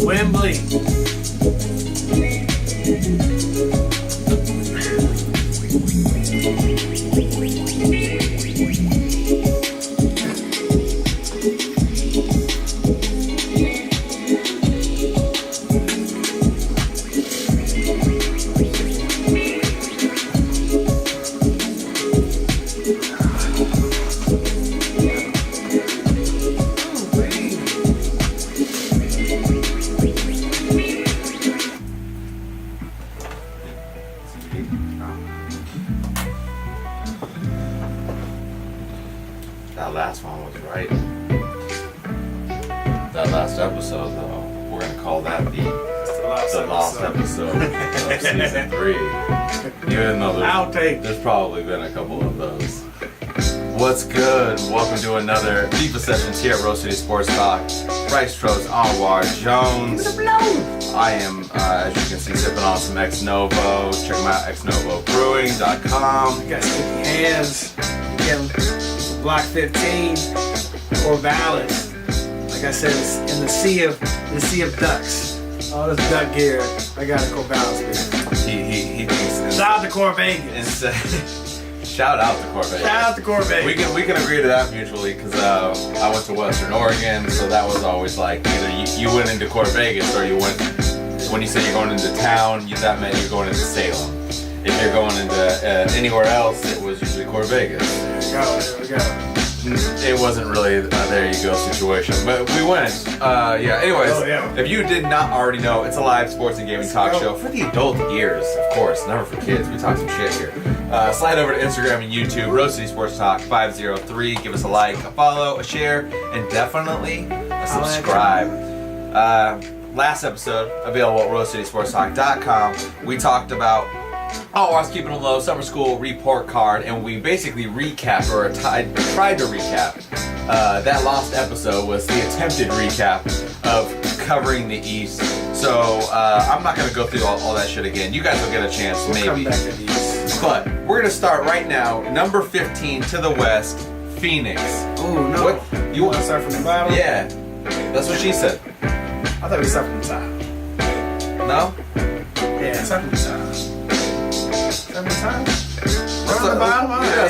Wembley. That last one was right. That last episode, though, we're gonna call that the last episode of season 3. Even though there's probably been a couple of those. What's good? Welcome to another FIFA Sessions here at Rose City Sports Talk. Bryce, Trost, Anwar, Jones. I am, as you can see, sipping on some Ex Novo. Check them out, xnovobrewing.com. Got sticky hands. Again, Block 15 or Valid. Like I said, it's in the sea of ducks. All this duck gear, I gotta go balance with. He thinks. Shout out to Core Vegas. Shout out to Core Vegas. Shout out to Core Vegas. We can agree to that mutually because I went to Western Oregon, so that was always like either you went into Core Vegas or you went. When you say you're going into town, that meant you're going into Salem. If you're going into anywhere else, it was usually Core Vegas. There we go. It wasn't really there you go situation, but we went. Anyways, if you did not already know, it's a live sports and gaming talk show for the adult ears, of course, never for kids. We talk some shit here. Slide over to Instagram and YouTube, Rose City Sports Talk 503. Give us a like, a follow, a share, and definitely a subscribe. Last episode, available at rosecitysportstalk.com, we talked about I was keeping them low, summer school report card, and we basically recapped, or tried to recap. That lost episode was the attempted recap of covering the East. So I'm not going to go through all that shit again. You guys will get a chance, maybe. Come back to the East. But we're going to start right now. Number 15 to the west, Phoenix. Oh, no. What? You want to start from the bottom? Yeah. That's what she said. I thought we start from the top. No? Yeah, start from the top. Start from the top? Let's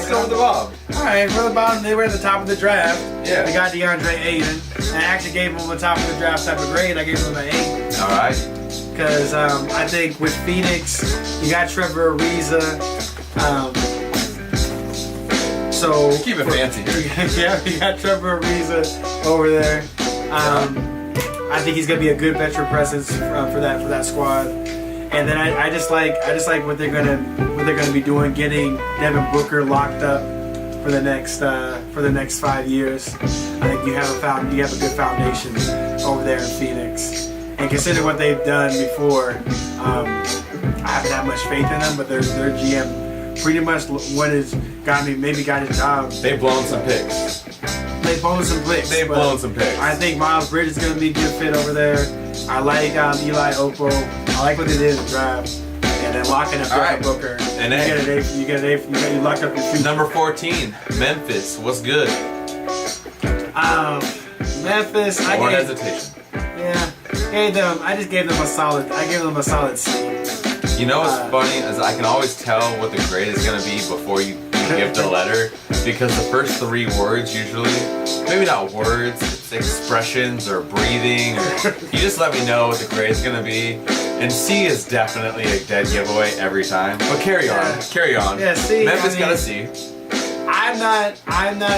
go with the bottom. Alright, from the bottom, they were at the top of the draft. Yeah. They got DeAndre Ayton. And I actually gave them the top of the draft type of grade. I gave them an 8. Alright. Because I think with Phoenix, you got Trevor Ariza. So keep it fancy here. Yeah, you got Trevor Ariza over there. I think he's gonna be a good veteran presence for that squad. And then I just like what they're gonna be doing, getting Devin Booker locked up for the next 5 years. I think you have a good foundation over there in Phoenix. And considering what they've done before, I haven't had much faith in them. But their GM pretty much got his job. They've blown some picks. They've blown some picks. I think Miles Bridges is going to be a good fit over there. I like Eli Oppo. I like what they did in the draft. And then locking up Devin Booker. And you lock up your future. Number 14, Memphis. What's good? Memphis. More hesitation. Yeah. I just gave them a solid. I gave them a solid C. You know what's funny is I can always tell what the grade is going to be before you give the letter, because the first 3 words usually, maybe not words, it's expressions or breathing, or you just let me know what the grade is going to be. And C is definitely a dead giveaway every time. But carry on. Yeah, C. Memphis got a C. I'm not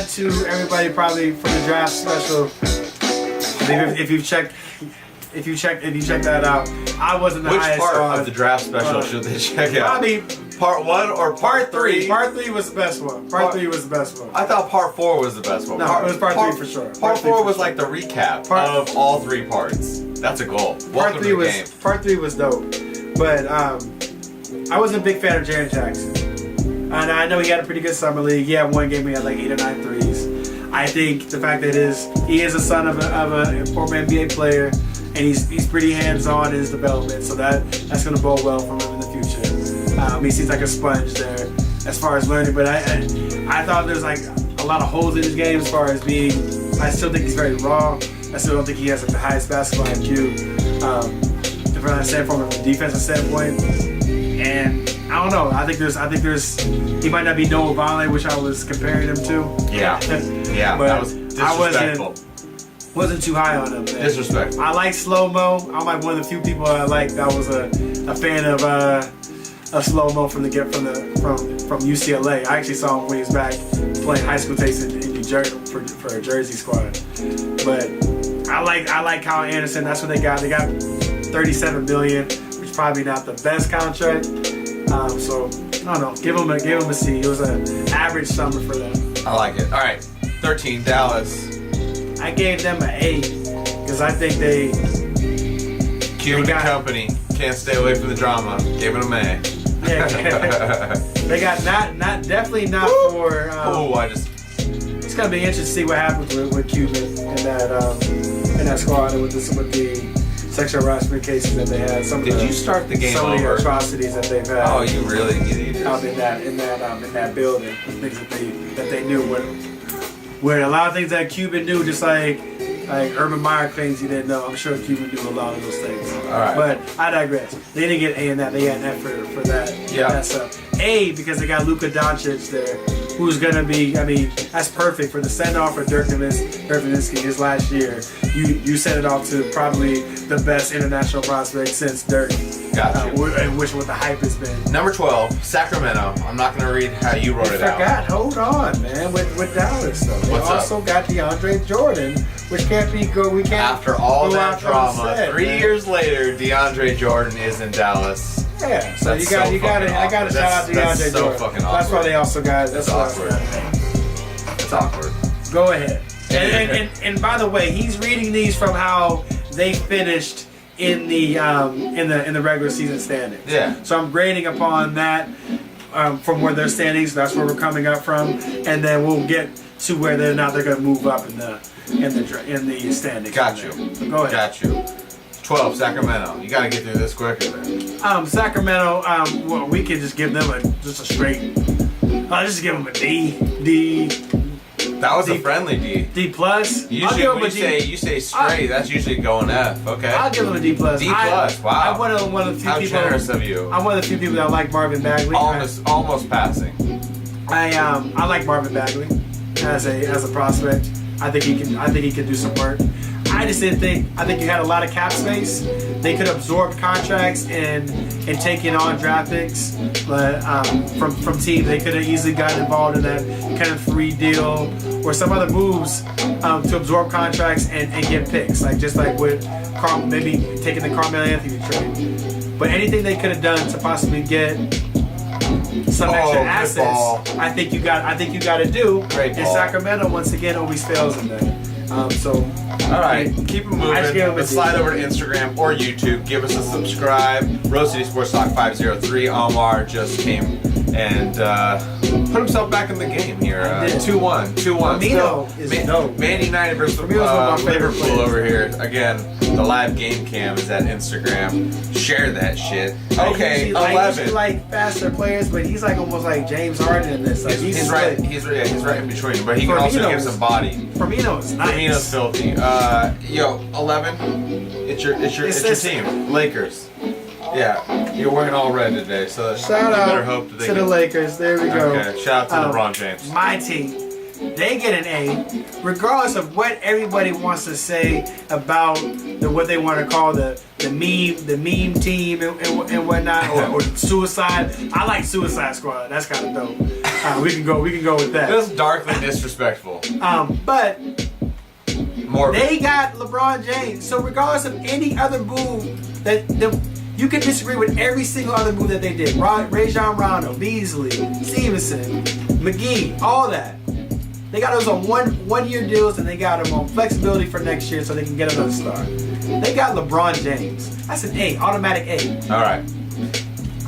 to everybody probably from the draft special. If you check that out, I wasn't the highest. Which part of the draft special should they check out? Probably part 1 or part 3? Part 3 was the best one. Part 3 was the best one. I thought part 4 was the best one. No, it was part 3 for sure. Part 4 was like the recap of all 3 parts. That's a goal. Welcome to the game. Part 3 was dope, but I was a big fan of Jaren Jackson, and I know he had a pretty good summer league. He had one game he had like 8 or 9 threes. I think the fact that he is a son of a former NBA player, and he's pretty hands-on in his development, so that's going to bode well for him in the future. He seems like a sponge there as far as learning, but I thought there's like a lot of holes in his game as far as being. I still think he's very raw. I still don't think he has like the highest basketball IQ. from that standpoint, from a defensive standpoint. And I don't know. I think there's. He might not be Noah Vonleh, which I was comparing him to. Yeah. Yeah. But that was disrespectful. Wasn't too high on him. Man. Disrespectful. I like slow mo. I'm like one of the few people I like. That was a fan of slow mo from UCLA. I actually saw him when he was back playing high school tapes in New Jersey for a Jersey squad. But I like Kyle Anderson. That's what they got. They got $37 million, which is probably not the best contract. So I don't know. Give him a C. It was an average summer for them. I like it. All right, 13 Dallas. I gave them an A because I think they. Cuban Company can't stay away from the drama. Giving them an A. Yeah, they got definitely not for. It's gonna be interesting to see what happens with Cuban in that squad and with the sexual harassment cases that they had. Did you start the game some over? Some of the atrocities that they've had. Oh, you really did. In that building, things that they knew where a lot of things that Cuban knew, just like Urban Meyer claims he didn't know. I'm sure Cuban knew a lot of those things. All right. But I digress. They didn't get A in that. They got an F for that. Yeah. That stuff. A because they got Luka Doncic there, who's gonna be. I mean, that's perfect for the send off for Dirk Nowitzki his last year. You sent it off to probably the best international prospect since Dirk. Gotcha. Which what the hype has been. Number 12, Sacramento. I'm not going to read how you wrote it out. Hold on, man. With Dallas, though. They also got DeAndre Jordan, which can't be good. We can't. After all that drama, 3 years later, DeAndre Jordan is in Dallas. Yeah. So I got to shout out DeAndre Jordan. That's so fucking awkward. That's why they also got. That's awkward. It's awkward. Go ahead. And by the way, he's reading these from how they finished in the regular season standings. Yeah. So I'm grading upon that from where their standings. That's where we're coming up from, and then we'll get to where they're going to move up in the standings. Got you. So go ahead. Got you. 12, Sacramento. You got to get through this quicker, man. Sacramento. Well, we could just give them a straight. I'll just give them a D. That was a friendly D. D plus. Usually when you say straight, that's usually going F. Okay. I'll give him a D plus. D plus. Wow. I'm one of the few How people. generous of you. I'm one of the few people that like Marvin Bagley. Almost passing. I like Marvin Bagley as a prospect. I think he can do some work. I just didn't think. I think you had a lot of cap space. They could absorb contracts and taking on draft picks, but from teams they could have easily gotten involved in that kind of free deal or some other moves to absorb contracts and get picks, just like with maybe taking the Carmelo Anthony trade. But anything they could have done to possibly get some extra assets, I think you got to do. Great and ball. Sacramento once again always fails in that. All right, keep it moving. Let's slide over to Instagram or YouTube. Give us a subscribe. Rose City Sports Talk 503. Anwar just came and put himself back in the game here. 2-1. 2-1. Is dope. Man United versus Liverpool over here. Again, the live game cam is at Instagram. Share that shit. Okay, 11. I usually like faster players, but he's almost like James Harden in this. He's right in between, but he can also give some body. Firmino's nice. Firmino's filthy. 11. It's your team, Lakers. Yeah, you're wearing all red today, so shout out to the Lakers. There we go. Okay, shout out to LeBron James. My team, they get an A, regardless of what everybody wants to say about what they want to call the meme team and whatnot, or suicide. I like Suicide Squad. That's kind of dope. We can go with that. That's darkly disrespectful. But. Morbid. They got LeBron James. So regardless of any other move that you can disagree with every single other move that they did. Rajon Rondo, Beasley, Stevenson, McGee, all that. They got those on one-year deals and they got them on flexibility for next year so they can get another star. They got LeBron James. That's an A, automatic A. All right.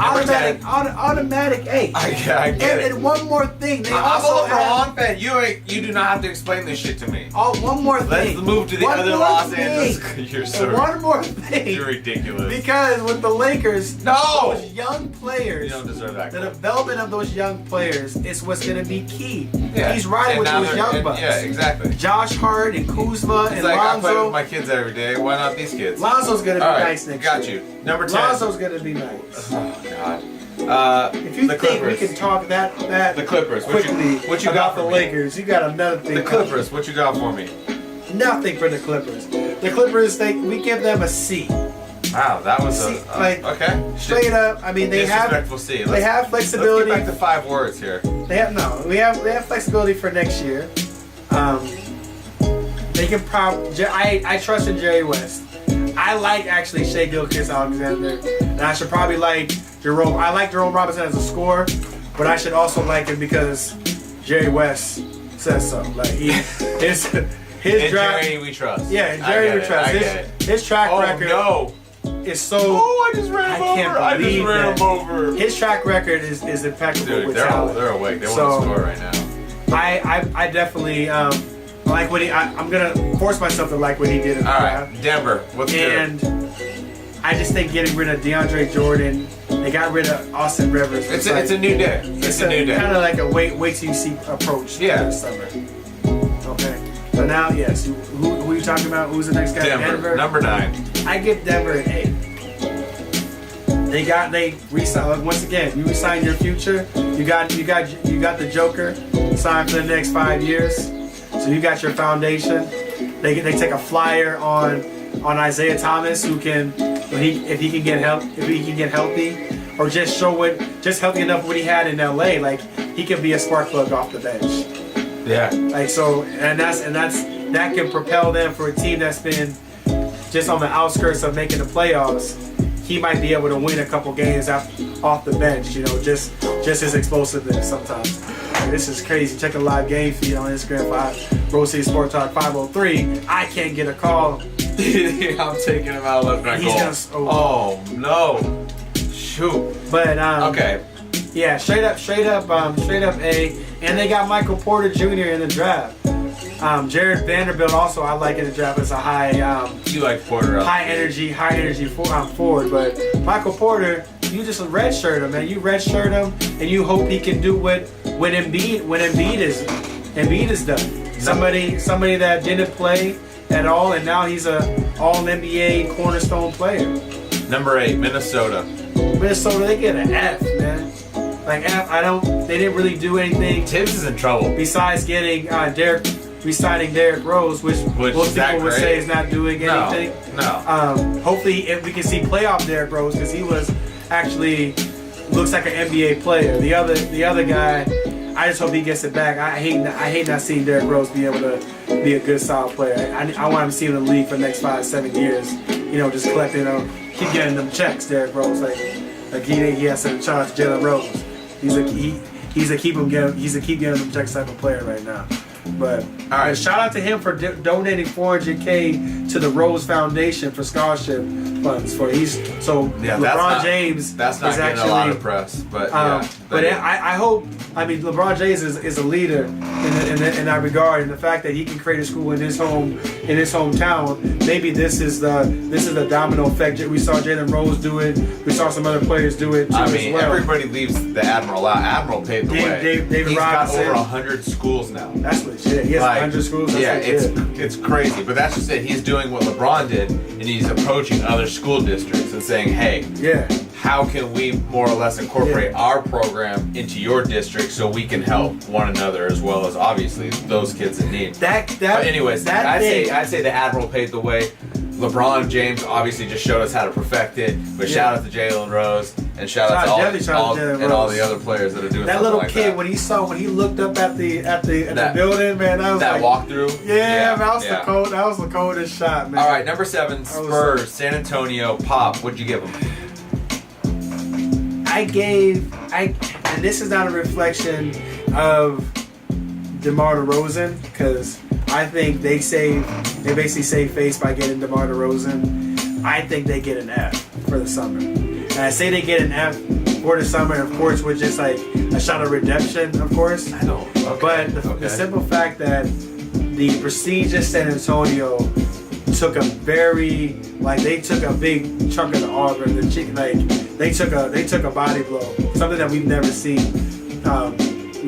Automatic A. I get it. And one more thing. They I'm also a LeBron fan. You do not have to explain this shit to me. Oh, one more thing. Let's move to the other Los Angeles. You're so one more thing. You're ridiculous. Because with the Lakers, those young players, you don't deserve that. The development of those young players is what's going to be key. Yeah. He's riding with those young bucks. Yeah, exactly. Josh Hart and Kuzma and like, Lonzo. I play with my kids every day. Why not these kids? Lonzo's going to be nice next year. Got you. Number 10. Lonzo's going to be nice. Oh, God. If you think we can talk that the Clippers. quickly what you about got the Lakers, you got another thing. The Clippers. What you got for me? Nothing for the Clippers. The Clippers, we give them a C. Wow, that was C, okay. Straight up, I mean they have flexibility. Let's get back to 5 words here. We have flexibility for next year. They can probably. I trust in Jerry West. I like actually Shea Gilgeous-Alexander, and I should probably like Jerome. I like Jerome Robinson as a scorer, but I should also like him because Jerry West says so. Like his draft. Jerry we trust. Yeah, and Jerry we trust. His track record. Is so. Oh, I just ran him over. His track record is impeccable. Dude, with they're talent. awake. They want to score right now. I definitely like what he. I'm gonna force myself to like what he did in the draft. Right, Denver. What's and I just think getting rid of DeAndre Jordan, they got rid of Austin Rivers. It's a new day. It's a new day. Kind of like a wait till you see approach. Yeah. This summer. Okay. So now, yes. Who are you talking about? Who's the next guy? Denver. Number 9. I give Denver an A. They re-signed once again. You re-signed your future. You got the Joker signed for the next 5 years. So you got your foundation. They take a flyer on Isaiah Thomas, who can if he can get healthy, or just healthy enough what he had in LA. Like he can be a spark plug off the bench. Yeah. Like so, that can propel them for a team that's been just on the outskirts of making the playoffs. He might be able to win a couple games off the bench, you know, just his explosiveness sometimes. This is crazy. Check a live game feed on Instagram for Rose City Sport Talk 503. I can't get a call. I'm taking him out left back goal. Oh no. Shoot. But okay. Yeah, straight up A. And they got Michael Porter Jr. in the draft. Jared Vanderbilt also I like in the draft as a high. You like Porter? High energy forward, but Michael Porter, you just redshirt him, man. You redshirt him, and you hope he can do what Embiid is done. Somebody that didn't play at all, and now he's a All NBA cornerstone player. Number 8, Minnesota. Minnesota, they get an F, man. Like F, they didn't really do anything. Tibbs is in trouble. Besides getting re-signing Derrick Rose, which most people would say is not doing anything. No. Hopefully, if we can see playoff Derrick Rose, because he was actually looks like an NBA player. The other guy, I just hope he gets it back. I hate not seeing Derrick Rose be able to be a good solid player. I want him to see him in the league for the next 5-7 years. You know, just collecting keep getting them checks. Derrick Rose, like he has to charge Jalen Rose. He's a keep getting them checks type of player right now. But all right, shout out to him for donating $400K to the Rose Foundation for scholarship funds. LeBron James. That's not getting a lot of press, but I hope. I mean, LeBron James is a leader in that regard, and the fact that he can create a school in his hometown. Maybe this is the domino effect. We saw Jalen Rose do it. We saw some other players do it too. I mean, as well. Everybody leaves the Admiral out. Admiral paved the way. David He's Robinson. got over 100 schools now. That's legit. He has 100 schools. That's it's crazy. But that's just it. He's doing what LeBron did, and he's approaching other school districts and saying, "Hey, how can we more or less incorporate our program into your district so we can help one another as well as obviously those kids in need?" But anyways, I'd say the Admiral paved the way. LeBron James obviously just showed us how to perfect it. But shout out to Jalen Rose and shout out to all the other players that are doing that little like kid that. when he looked up at the building, man. That was that walkthrough. Yeah, man, that was the coldest shot, man. All right, number 7, Spurs, San Antonio. Pop, what'd you give them? And this is not a reflection of DeMar DeRozan, because I think they basically save face by getting DeMar DeRozan. I think they get an F for the summer. And I say they get an F for the summer, of course, with just like a shot of redemption, of course. I know. Okay. But the simple fact that the prestigious San Antonio took a they took a big chunk of the Auburn, they took a body blow, something that we've never seen,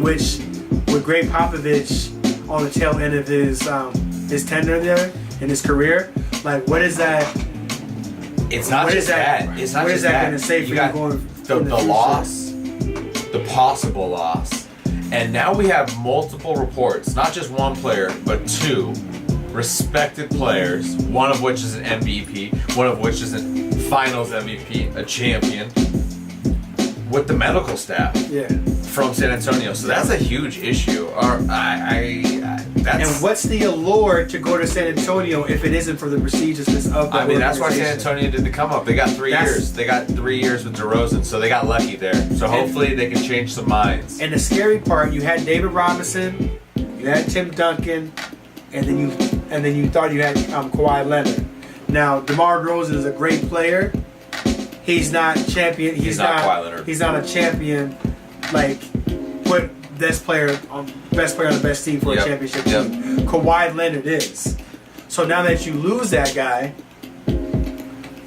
which with Greg Popovich on the tail end of his tenure there in his career, like what is that? It's not just that. It's not just that. What is that going to say for you going the loss, the possible loss, and now we have multiple reports, not just one player, but two respected players, one of which is an MVP, one of which is a Finals MVP, a champion, with the medical staff from San Antonio. So that's a huge issue. And what's the allure to go to San Antonio if it isn't for the prestigiousness of the organization? That's why San Antonio did the come up. They got 3 years. They got 3 years with DeRozan, so they got lucky there. So hopefully they can change some minds. And the scary part, you had David Robinson, you had Tim Duncan, and then you thought you had Kawhi Leonard. Now DeMar DeRozan is a great player. He's not champion. He's not Kawhi Leonard. He's not a champion. Like put best player on the best team for a championship team. Kawhi Leonard is. So now that you lose that guy,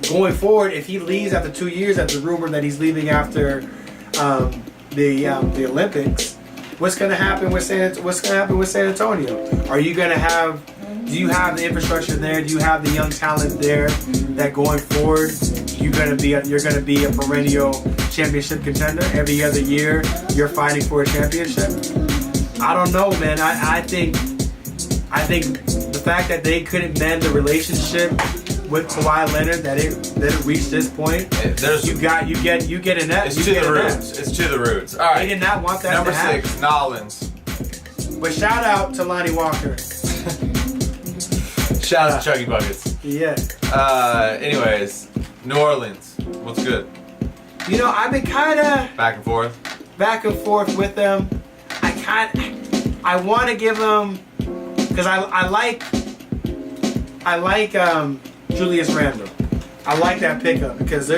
going forward, if he leaves after 2 years, after the rumor that he's leaving after the Olympics, what's going to happen with San Antonio? Are you going to have? Do you have the infrastructure there? Do you have the young talent there that going forward you're going to be a perennial championship contender every other year? You're fighting for a championship. I don't know, man. I think the fact that they couldn't mend the relationship with Kawhi Leonard, that it reached this point, you get in that. It's to the roots. It's to the roots. All right. They did not want that Number to happen. 6, Nolans. But shout out to Lonnie Walker. Shout out to Chuckie Buckets. Yeah. Anyways, New Orleans. What's good? You know, I've been kind of back and forth with them. I want to give them, because I like Julius Randle. I like that pickup because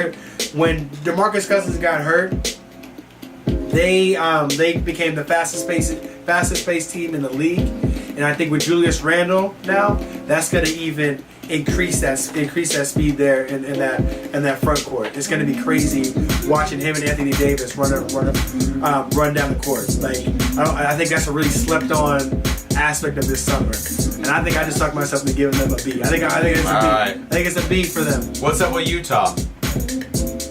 when DeMarcus Cousins got hurt, they became the fastest paced team in the league, and I think with Julius Randle now, that's going to even increase that speed there in that front court. It's going to be crazy watching him and Anthony Davis run down the court. Like I think that's a really slept on aspect of this summer, and I think I just talked myself into giving them a B. I think it's a B. I think it's a B for them. What's up with Utah?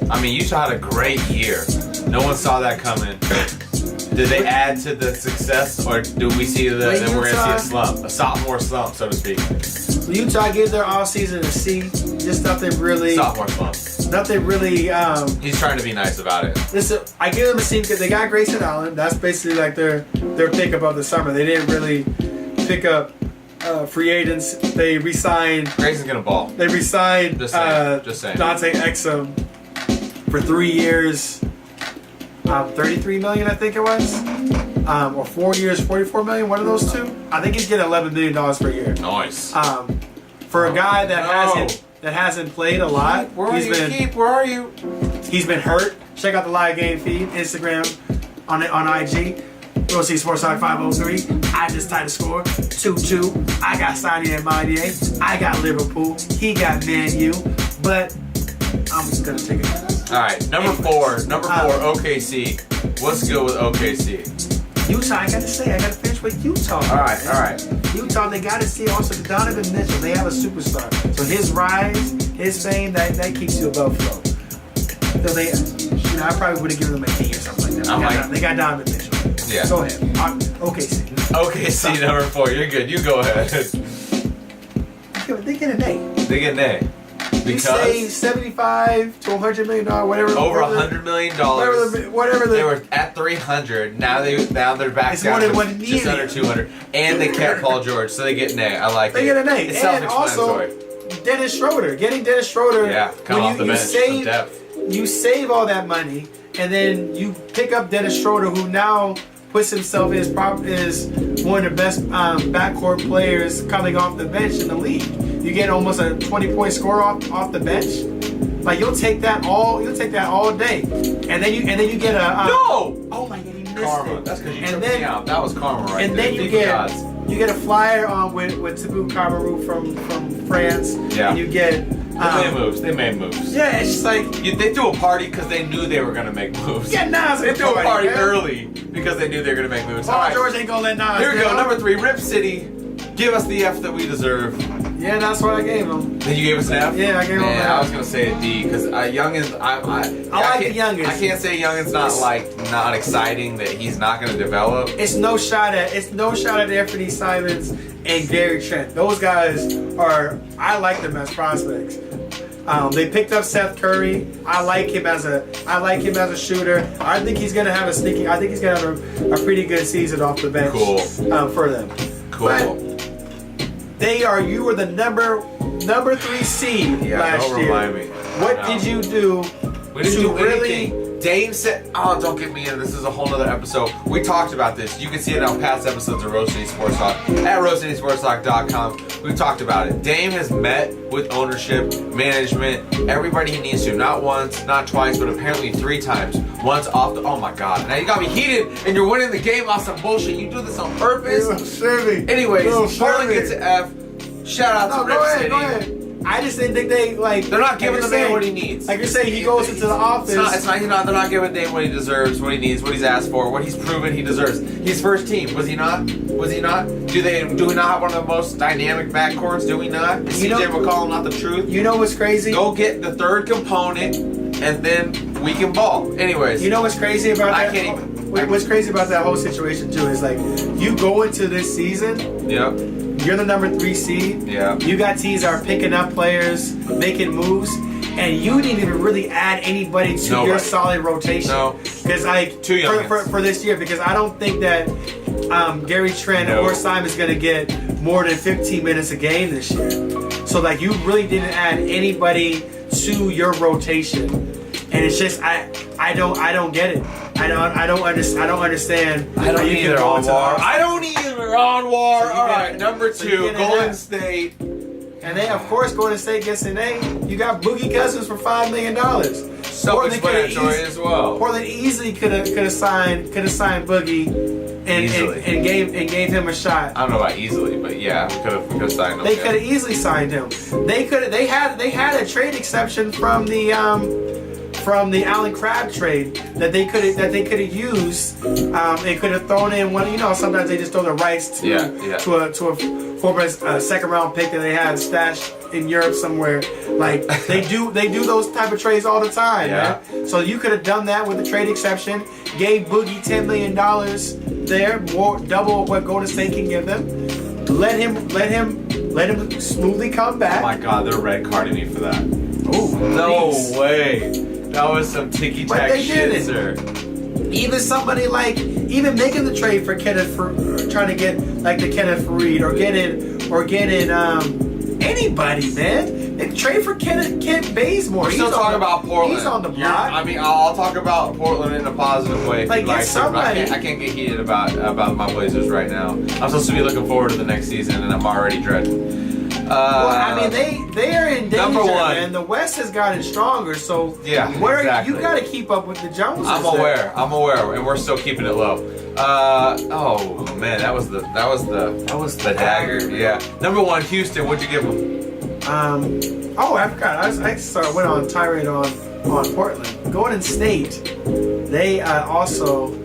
I mean, Utah had a great year. No one saw that coming. Did they add to the success, or do we see that we're going to see a slump, a sophomore slump, so to speak? Utah gave their offseason a C. Just nothing really. Sophomore slump. Nothing really. He's trying to be nice about it. Listen, I give them a C because they got Grayson Allen. That's basically like their pickup of the summer. They didn't really pick up free agents. They re-signed. Grayson's gonna ball. They re-signed. Just saying. Dante Exum for 3 years. 33 million, I think it was, or 4 years, 44 million. One of those two. I think he's getting $11 million per year. Nice. For a guy that hasn't played a lot. Where are you? He's been hurt. Check out the live game feed, Instagram, on IG. Go see Sports Talk 503. I just tied the score 2-2. I got Saudi and Mane. I got Liverpool. He got Man U. But I'm just gonna take it. All right, number four, OKC. What's good with OKC? Utah, I gotta finish with Utah. All right. Utah, they gotta see also Donovan Mitchell. They have a superstar, so his rise, his fame, that keeps you above flow. So they, I probably would have given them a D or something like that. They got Donovan Mitchell. Yeah. Go ahead. OKC. OKC number 4. You're good. You go ahead. They get an A. They get an A. You say $75 to $100 million, whatever. Over $100 million. Whatever. They were at 300. Now they're back down to just under 200. And they kept Paul George, so they get an A. I like it. They get an A. It's and also, Dennis Schroeder. Getting Dennis Schroeder. Yeah, come off the bench. Some depth. You save all that money, and then you pick up Dennis Schroeder, who now puts himself as one of the best backcourt players coming off the bench in the league. You get almost a 20-point score off the bench. Like you'll take that all day, and then you get a no. Oh my god, you missed Karma. it. That's because you And took then- me out. That was karma right And there. then you get a flyer with Taboo Kamaru from France. Yeah. And you get They made moves. Yeah, it's just like They threw a party because they knew they were gonna make moves. yeah, Nas. They threw a party man. early because they knew they were gonna make moves. Paul All right. George ain't gonna let Nas. Here we go. down. Number 3, Rip City. Give us the F that we deserve. Yeah, that's what I gave him. Then you gave us an F? Yeah, I gave him an Man, I F. was gonna say a D because Youngins. I like the can't- Youngins. I can't say Youngins not exciting that he's not gonna develop. It's no shot at Anthony Simons and Gary Trent. Those guys I like them as prospects. They picked up Seth Curry. I like him as a shooter. I think he's gonna have a pretty good season off the bench. Cool. For them. Cool. But you were the number 3 seed last don't year. remind me. What did you do? We didn't to do really anything. Dame said, "Oh, don't get me in. This is a whole nother episode." We talked about this. You can see it on past episodes of Roast City Sports Talk at roastcitysportstalk.com. We talked about it. Dame has met with ownership, management, everybody he needs to. Not once, not twice, but apparently 3 times. Once off the. Oh my God! Now you got me heated, and you're winning the game off some bullshit. You do this on purpose. Anyways, Portland gets an F. Shout out to Rip City. Go ahead. I just didn't think they're not giving the man what he needs. Like you're saying, he goes into the office. They're not giving Dame what he deserves, what he needs, what he's asked for, what he's proven he deserves. He's first team. Was he not? Do we not have one of the most dynamic backcourts? Do we not? Is CJ McCollum not the truth? You know what's crazy? Go get the third component, and then we can ball. Anyways. You know what's crazy about that? I can't even. What's crazy about that whole situation too is like you go into this season. Yep. You're the number 3 seed. Yeah. You got teams that are picking up players, making moves, and you didn't even really add anybody to your solid rotation. No. Because for this year, because I don't think that Gary Trent or Simon's gonna get more than 15 minutes a game this year. So like you really didn't add anybody to your rotation, and it's just I don't get it. I don't understand. I don't either, Anwar. I don't either, Anwar. So all right, number 2, Golden State. And then, of course, Golden State gets an A. You got Boogie Cousins for $5 million. Self-explanatory as well. Portland easily could have signed Boogie and gave him a shot. I don't know about easily, but yeah, we could have signed him. They could have easily signed him. They had a trade exception from the Allen Crabbe trade that they could have used. They could have thrown in one. Sometimes they just throw the rights to a former second round pick that they had stashed in Europe somewhere. Like they do those type of trades all the time. Yeah. Man. So you could have done that with the trade exception. Gave Boogie $10 million there, more double what Golden State can give them. Let him smoothly come back. Oh my God, they're red carding me for that. Oh no way. That was some ticky-tack shit, sir. Even making the trade for Kenneth, trying to get like the Kenneth Reed or getting anybody, man. They trade for Kent Bazemore. We're still talking about Portland. He's on the block. I'll talk about Portland in a positive way. Like, get somebody. I can't get heated about my Blazers right now. I'm supposed to be looking forward to the next season, and I'm already dreading. They are in danger, number 1. and the West has gotten stronger. So exactly. You got to keep up with the Joneses. I'm aware, and we're still keeping it low. Oh man, that was the dagger. Yeah. Number 1, Houston. What'd you give them? I forgot. I went on tirade on Portland. Golden State. They also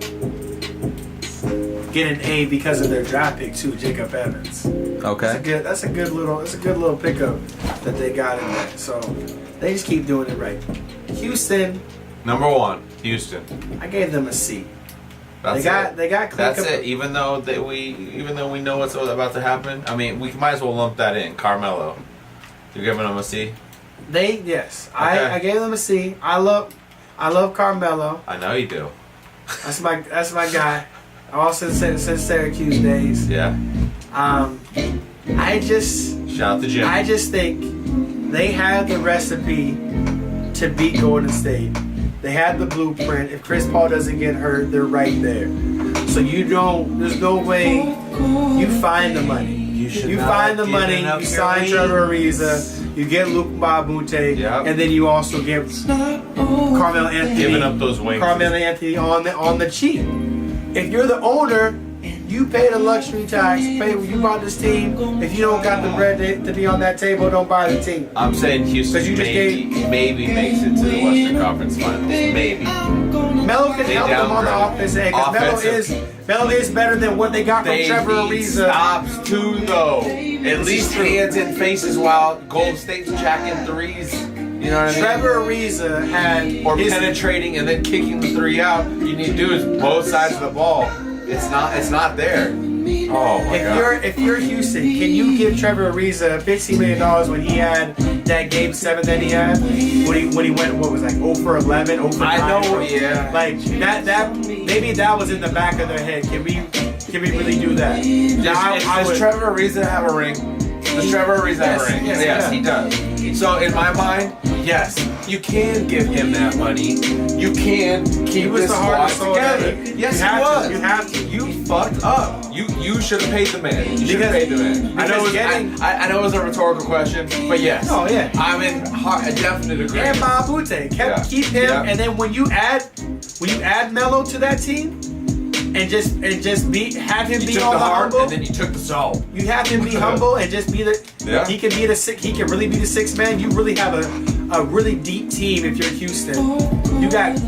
get an A because of their draft pick too, Jacob Evans. Okay. That's a good little pickup that they got in there. So they just keep doing it right. Houston. Number 1, Houston. I gave them a C. That's they got That's it. Even though we know what's about to happen, I mean, we might as well lump that in. Carmelo. You're giving them a C? Yes. Okay. I gave them a C. I love Carmelo. I know you do. That's my guy. All since Syracuse days. Yeah. Shout out to Jim. I just think they have the recipe to beat Golden State. They have the blueprint. If Chris Paul doesn't get hurt, they're right there. So there's no way you find the money. You find the money, you sign Trevor Ariza, you get Luke Babute, and then you also get Carmelo Anthony. Giving up those wings. Carmelo Anthony on the cheap. If you're the owner, you pay the luxury tax. You bought this team. If you don't got the bread to be on that table, don't buy the team. I'm saying Houston maybe makes it to the Western Conference Finals. Maybe. Melo can help them on the offensive end because Melo is better than what they got from Trevor Ariza. Stops too though. At least hands in faces while Golden State's jacking threes. You know what I mean? Trevor Ariza had penetrating and then kicking the three out. You need to do is both sides of the ball. It's not there. Oh my God. If you're Houston, can you give Trevor Ariza $15 million when he had that game 7 that he had? When he went, what was like 0 for 11, 0 for 9? I know, yeah. Like that maybe that was in the back of their head. Can we really do that? Does Trevor Ariza have a ring? Does Trevor Ariza have a ring? Yes, he does. So in my mind, yes, you can give him that money. You can keep this squad together. Yes, he was. You have to. You fucked up. You should have paid the man. You should have paid the man. I know it was a rhetorical question, but yes. Oh yeah. I'm in a definite agreement. And Babute, keep him, and then when you add Melo to that team, and just have him be all the humble, and then you took the soul. You have him be humble and just be the. He can really be the sixth man. You really have a really deep team if you're Houston. You got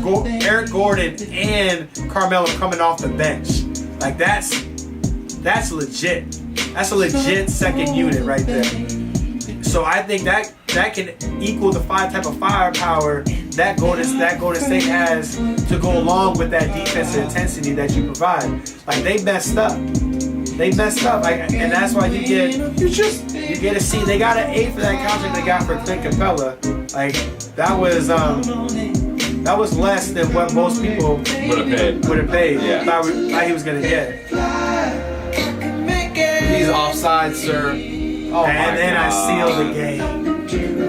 Eric Gordon and Carmelo coming off the bench. Like that's legit. That's a legit second unit right there. So I think that can equal the type of firepower that Golden State has to go along with that defensive intensity that you provide. Like they messed up. And that's why you get a C. They got an A for that contract they got for Clint Capella. Like that was less than what most people would have paid. Yeah. Thought he was gonna get. He's offside, sir. Oh and then I seal the game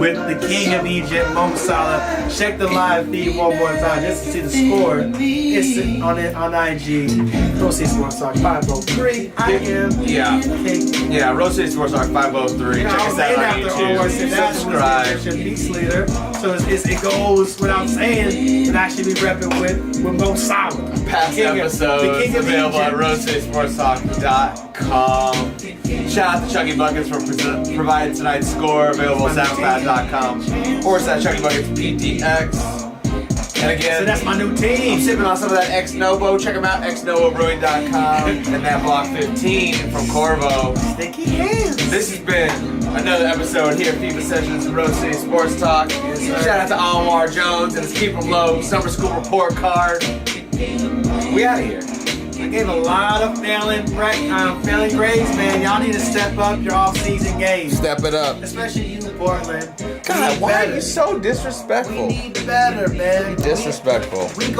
with the king of Egypt, Mo Salah. Check the live feed one more time just to see the score. It's on IG. Rosie Sports Talk 503. I am. Yeah. Rosie Sports Talk 503. Check us out on YouTube. Subscribe. Peace leader. So it goes without saying that I should be repping with Mo Salah. Past episodes available at roastedsportstalk.com. Shout out to Chuckie Buckets for providing tonight's score. Available at soundcloud.com / Chuckie Buckets PTX. And again, so that's my new team. I'm sipping on some of that Ex Novo. Check them out, xnovobrewing.com. And that Block 15 from Corvo. Sticky hands. This has been another episode here at FIFA Sessions Roast City Sports Talk. Shout out to Anwar Jones and his Keep 'em Low Summer School Report card. We out of here. I gave a lot of failing grades, man. Y'all need to step up your off-season games. Step it up. Especially you, Portland. God, why are you so disrespectful? We need better, man. Disrespectful. We go